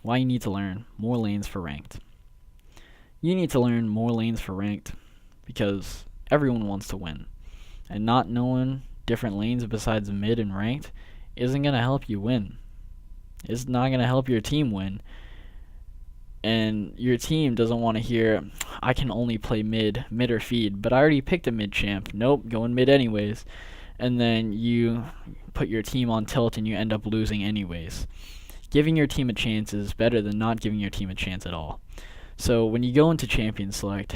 Why you need to learn more lanes for ranked. You need to learn more lanes for ranked because everyone wants to win. And not knowing different lanes besides mid and ranked isn't going to help you win. It's not going to help your team win. And your team doesn't want to hear, I can only play mid or feed, but I already picked a mid champ. Nope, going mid anyways. And then you put your team on tilt and you end up losing anyways. Giving your team a chance is better than not giving your team a chance at all. So when you go into Champion Select,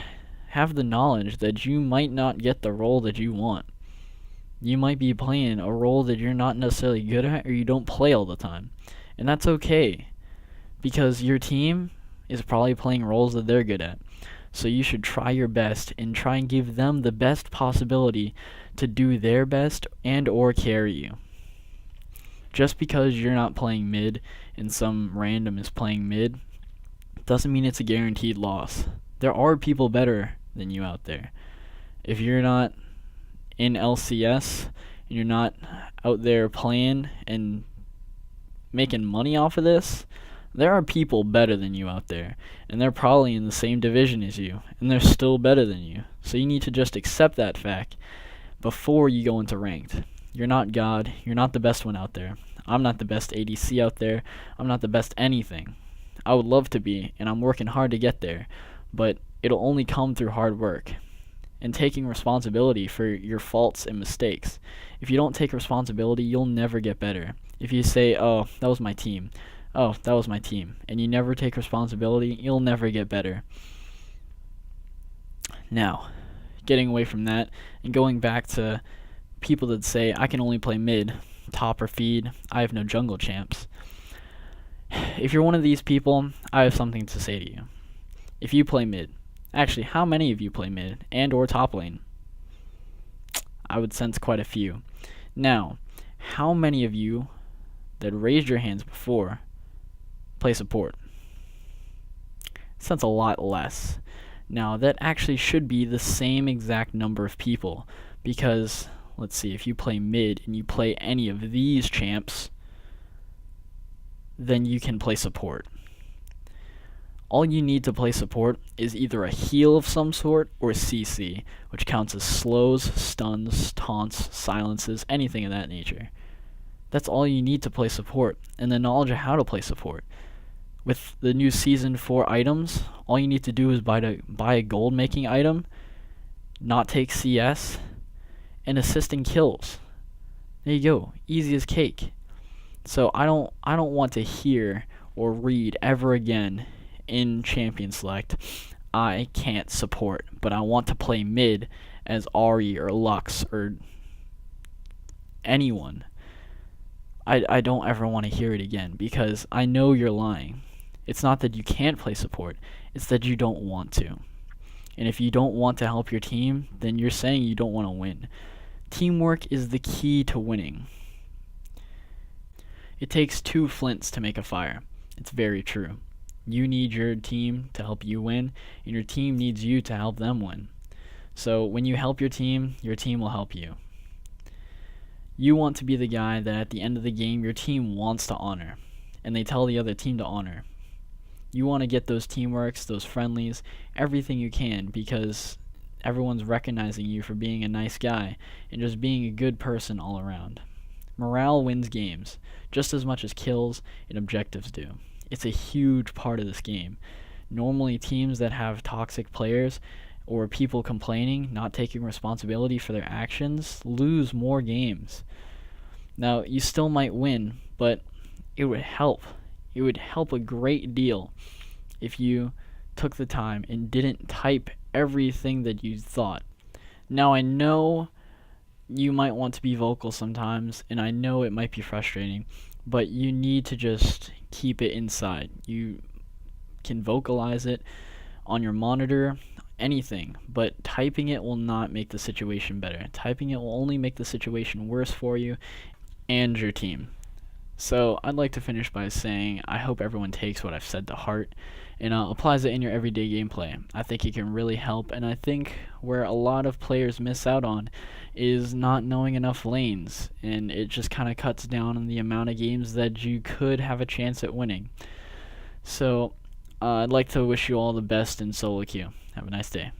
have the knowledge that you might not get the role that you want. You might be playing a role that you're not necessarily good at or you don't play all the time. And that's okay, because your team is probably playing roles that they're good at. So you should try your best and try and give them the best possibility to do their best and or carry you. Just because you're not playing mid and some random is playing mid doesn't mean it's a guaranteed loss. There are people better than you out there. If you're not in LCS and you're not out there playing and making money off of this, there are people better than you out there, and they're probably in the same division as you, and they're still better than you. So you need to just accept that fact before you go into ranked. You're not God. You're not the best one out there. I'm not the best ADC out there. I'm not the best anything. I would love to be, and I'm working hard to get there, but it'll only come through hard work and taking responsibility for your faults and mistakes. If you don't take responsibility, you'll never get better. If you say, oh, that was my team, and you never take responsibility, you'll never get better. Now, getting away from that and going back to people that say, I can only play mid, top or feed, I have no jungle champs. If you're one of these people, I have something to say to you. If you play mid, actually, how many of you play mid and or top lane? I would sense quite a few. Now, how many of you that raised your hands before play support? Sense a lot less. Now, that actually should be the same exact number of people, because, let's see, if you play mid and you play any of these champs, then you can play support. All you need to play support is either a heal of some sort or CC, which counts as slows, stuns, taunts, silences, anything of that nature. That's all you need to play support, and the knowledge of how to play support. With the new Season 4 items, all you need to do is buy a gold-making item, not take CS, and assist in kills. There you go, easy as cake. So I don't want to hear or read ever again in Champion Select, I can't support, but I want to play mid as Ahri or Lux or anyone. I don't ever want to hear it again, because I know you're lying. It's not that you can't play support, it's that you don't want to. And if you don't want to help your team, then you're saying you don't want to win. Teamwork is the key to winning. It takes two flints to make a fire. It's very true. You need your team to help you win, and your team needs you to help them win. So when you help your team will help you. You want to be the guy that at the end of the game your team wants to honor, and they tell the other team to honor. You want to get those teamworks, those friendlies, everything you can, because everyone's recognizing you for being a nice guy and just being a good person all around. Morale wins games, just as much as kills and objectives do. It's a huge part of this game. Normally, teams that have toxic players or people complaining, not taking responsibility for their actions, lose more games. Now, you still might win, but it would help. It would help a great deal if you took the time and didn't type everything that you thought. Now, I know you might want to be vocal sometimes, and I know it might be frustrating, but you need to just keep it inside. You can vocalize it on your monitor, anything, but typing it will not make the situation better. Typing it will only make the situation worse for you and your team. So I'd like to finish by saying I hope everyone takes what I've said to heart and applies it in your everyday gameplay. I think it can really help, and I think where a lot of players miss out on is not knowing enough lanes, and it just kind of cuts down on the amount of games that you could have a chance at winning. So I'd like to wish you all the best in solo queue. Have a nice day.